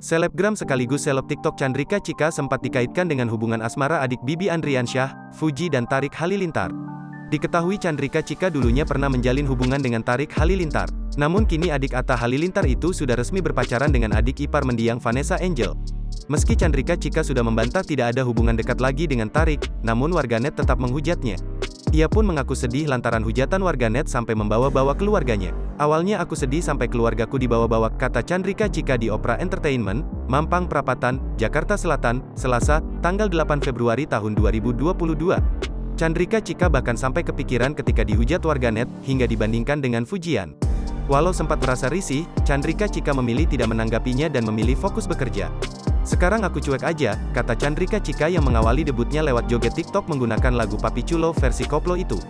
Selebgram sekaligus seleb TikTok Chandrika Chika sempat dikaitkan dengan hubungan asmara adik Bibi Andriansyah, Fuji dan Tarik Halilintar. Diketahui Chandrika Chika dulunya pernah menjalin hubungan dengan Tarik Halilintar. Namun kini adik Atta Halilintar itu sudah resmi berpacaran dengan adik ipar mendiang Vanessa Angel. Meski Chandrika Chika sudah membantah tidak ada hubungan dekat lagi dengan Tarik, namun warganet tetap menghujatnya. Ia pun mengaku sedih lantaran hujatan warganet sampai membawa-bawa keluarganya. Awalnya aku sedih sampai keluargaku dibawa-bawa, kata Chandrika Chika di Opera Entertainment, Mampang Perapatan, Jakarta Selatan, Selasa, tanggal 8 Februari tahun 2022. Chandrika Chika bahkan sampai kepikiran ketika dihujat warganet, hingga dibandingkan dengan Fujian. Walau sempat merasa risih, Chandrika Chika memilih tidak menanggapinya dan memilih fokus bekerja. Sekarang aku cuek aja, kata Chandrika Chika yang mengawali debutnya lewat joget TikTok menggunakan lagu Papi Chulo versi koplo itu.